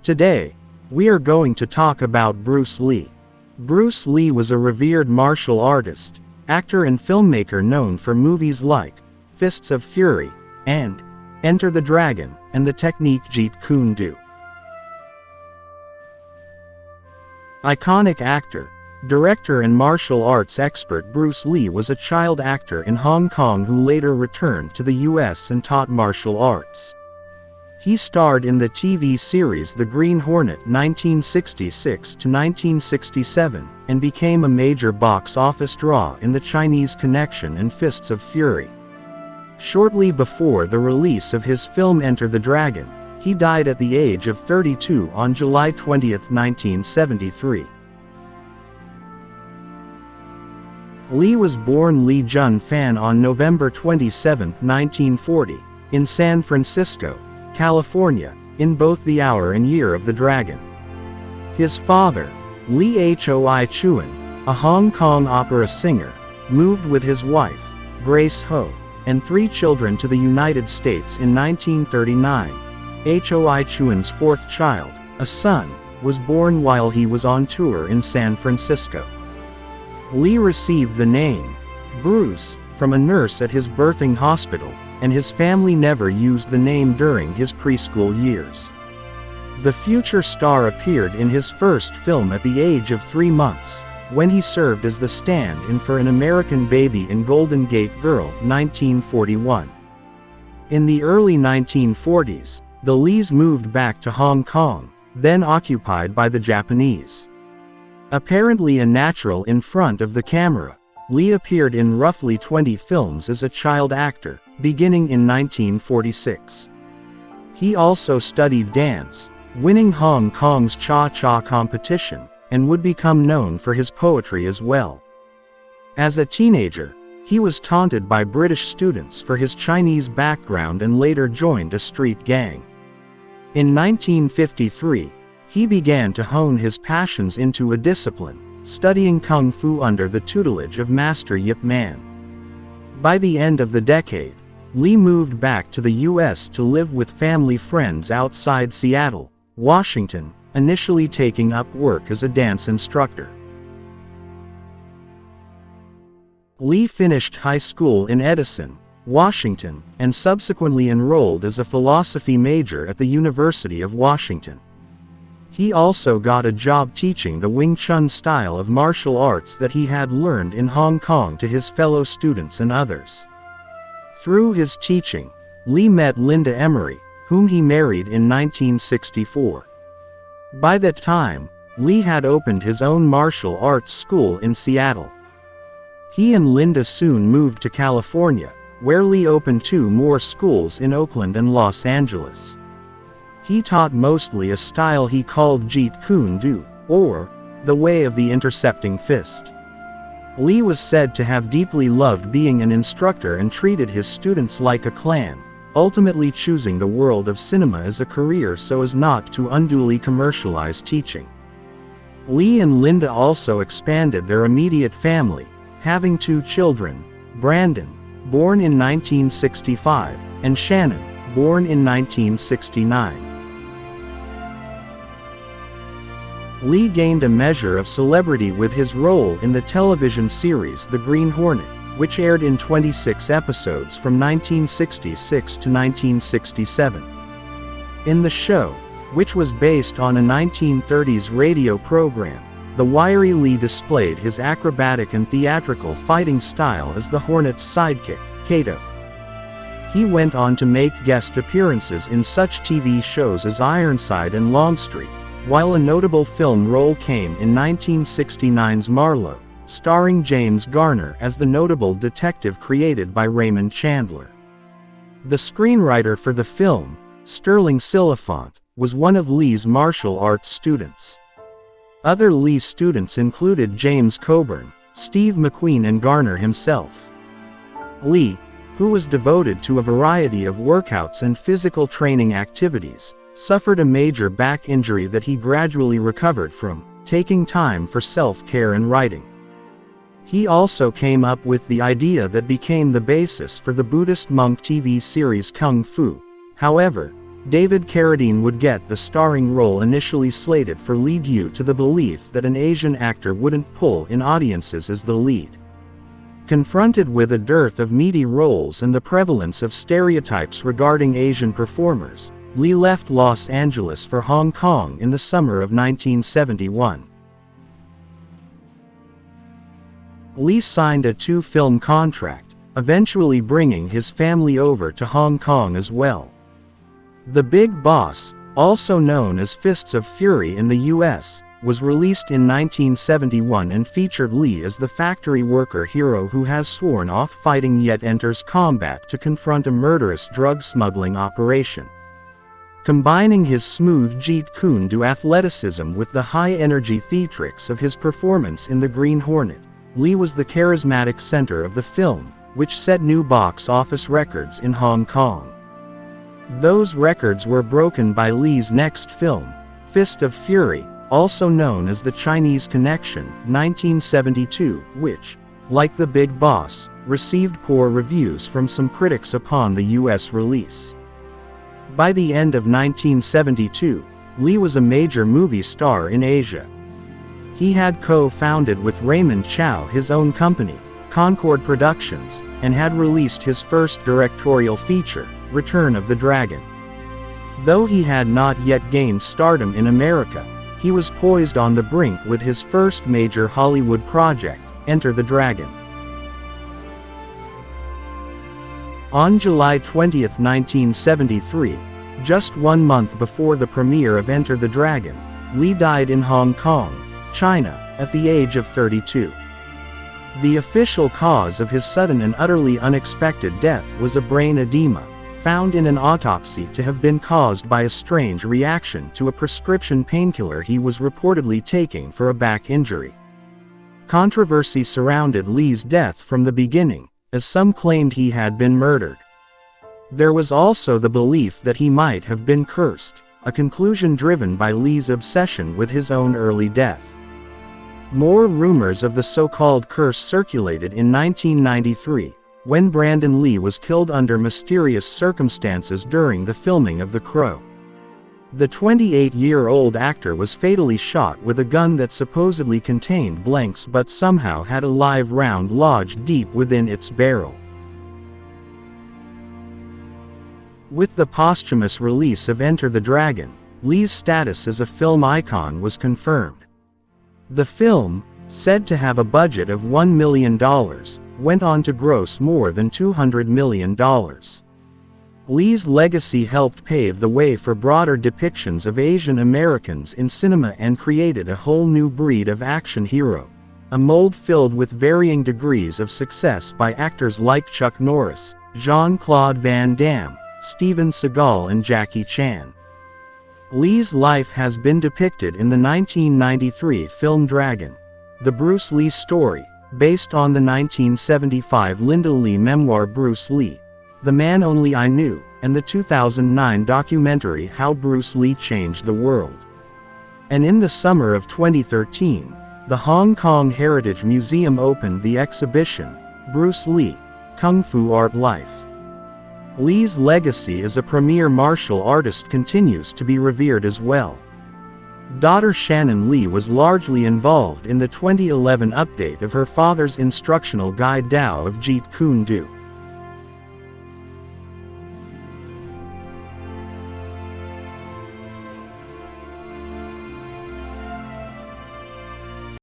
Today, we are going to talk about Bruce Lee. Bruce Lee was a revered martial artist, actor and filmmaker known for movies like Fists of Fury and Enter the Dragon and the technique Jeet Kune Do. Iconic actor, director and martial arts expert Bruce Lee was a child actor in Hong Kong who later returned to the US and taught martial arts. He starred in the TV series The Green Hornet 1966 to 1967 and became a major box office draw in The Chinese Connection and Fists of Fury. Shortly before the release of his film Enter the Dragon, he died at the age of 32 on July 20, 1973. Lee was born Lee Jun Fan on November 27, 1940, in San Francisco, California, in both the hour and year of the dragon. His father, Lee Hoi Chuan, a Hong Kong opera singer, moved with his wife, Grace Ho, and 3 children to the United States in 1939. Hoi Chuan's 4th child, a son, was born while he was on tour in San Francisco. Lee received the name Bruce from a nurse at his birthing hospital, and his family never used the name during his preschool years. The future star appeared in his first film at the age of 3 months, when he served as the stand-in for an American Baby in Golden Gate Girl 1941. In the early 1940s, the Lees moved back to Hong Kong, then occupied by the Japanese. Apparently a natural in front of the camera, Lee appeared in roughly 20 films as a child actor, beginning in 1946. He also studied dance, winning Hong Kong's cha-cha competition, and would become known for his poetry as well. As a teenager, he was taunted by British students for his Chinese background and later joined a street gang. In 1953, he began to hone his passions into a discipline, studying Kung Fu under the tutelage of Master Yip Man. By the end of the decade, Lee moved back to the US to live with family friends outside Seattle, Washington, initially taking up work as a dance instructor. Lee finished high school in Edison, Washington, and subsequently enrolled as a philosophy major at the University of Washington. He also got a job teaching the Wing Chun style of martial arts that he had learned in Hong Kong to his fellow students and others. Through his teaching, Lee met Linda Emery, whom he married in 1964. By that time, Lee had opened his own martial arts school in Seattle. He and Linda soon moved to California, where Lee opened 2 more schools in Oakland and Los Angeles. He taught mostly a style he called Jeet Kune Do, or the way of the intercepting fist. Lee was said to have deeply loved being an instructor and treated his students like a clan, ultimately choosing the world of cinema as a career so as not to unduly commercialize teaching. Lee and Linda also expanded their immediate family, having 2 children, Brandon, born in 1965, and Shannon, born in 1969. Lee gained a measure of celebrity with his role in the television series The Green Hornet, which aired in 26 episodes from 1966 to 1967. In the show, which was based on a 1930s radio program, the wiry Lee displayed his acrobatic and theatrical fighting style as the Hornet's sidekick, Kato. He went on to make guest appearances in such TV shows as Ironside and Longstreet, while a notable film role came in 1969's Marlowe, starring James Garner as the notable detective created by Raymond Chandler. The screenwriter for the film, Sterling Silliphant, was one of Lee's martial arts students. Other Lee students included James Coburn, Steve McQueen and Garner himself. Lee, who was devoted to a variety of workouts and physical training activities, suffered a major back injury that he gradually recovered from, taking time for self-care and writing. He also came up with the idea that became the basis for the Buddhist monk TV series Kung Fu. However, David Carradine would get the starring role initially slated for Lee due to the belief that an Asian actor wouldn't pull in audiences as the lead. Confronted with a dearth of meaty roles and the prevalence of stereotypes regarding Asian performers, Lee left Los Angeles for Hong Kong in the summer of 1971. Lee signed a 2-film contract, eventually bringing his family over to Hong Kong as well. The Big Boss, also known as Fists of Fury in the US, was released in 1971 and featured Lee as the factory worker hero who has sworn off fighting yet enters combat to confront a murderous drug smuggling operation. Combining his smooth Jeet Kune Do athleticism with the high-energy theatrics of his performance in The Green Hornet, Lee was the charismatic center of the film, which set new box office records in Hong Kong. Those records were broken by Lee's next film, Fist of Fury, also known as The Chinese Connection, 1972, which, like The Big Boss, received poor reviews from some critics upon the US release. By the end of 1972, Lee was a major movie star in Asia. He had co-founded with Raymond Chow his own company, Concord Productions, and had released his first directorial feature, Return of the Dragon. Though he had not yet gained stardom in America, he was poised on the brink with his first major Hollywood project, Enter the Dragon. On July 20, 1973, just 1 month before the premiere of Enter the Dragon, Lee died in Hong Kong, China, at the age of 32. The official cause of his sudden and utterly unexpected death was a brain edema, found in an autopsy to have been caused by a strange reaction to a prescription painkiller he was reportedly taking for a back injury. Controversy surrounded Lee's death from the beginning, as some claimed he had been murdered. There was also the belief that he might have been cursed, a conclusion driven by Lee's obsession with his own early death. More rumors of the so-called curse circulated in 1993, when Brandon Lee was killed under mysterious circumstances during the filming of The Crow. The 28-year-old actor was fatally shot with a gun that supposedly contained blanks but somehow had a live round lodged deep within its barrel. With the posthumous release of Enter the Dragon, Lee's status as a film icon was confirmed. The film, said to have a budget of $1 million, went on to gross more than $200 million. Lee's legacy helped pave the way for broader depictions of Asian Americans in cinema and created a whole new breed of action hero, a mold filled with varying degrees of success by actors like Chuck Norris, Jean-Claude Van Damme, Steven Seagal and Jackie Chan. Lee's life has been depicted in the 1993 film Dragon, the Bruce Lee story, based on the 1975 Linda Lee memoir Bruce Lee, The Man Only I Knew, and the 2009 documentary How Bruce Lee Changed the World. And in the summer of 2013, the Hong Kong Heritage Museum opened the exhibition, Bruce Lee, Kung Fu Art Life. Lee's legacy as a premier martial artist continues to be revered as well. Daughter Shannon Lee was largely involved in the 2011 update of her father's instructional guide Tao of Jeet Kune Do.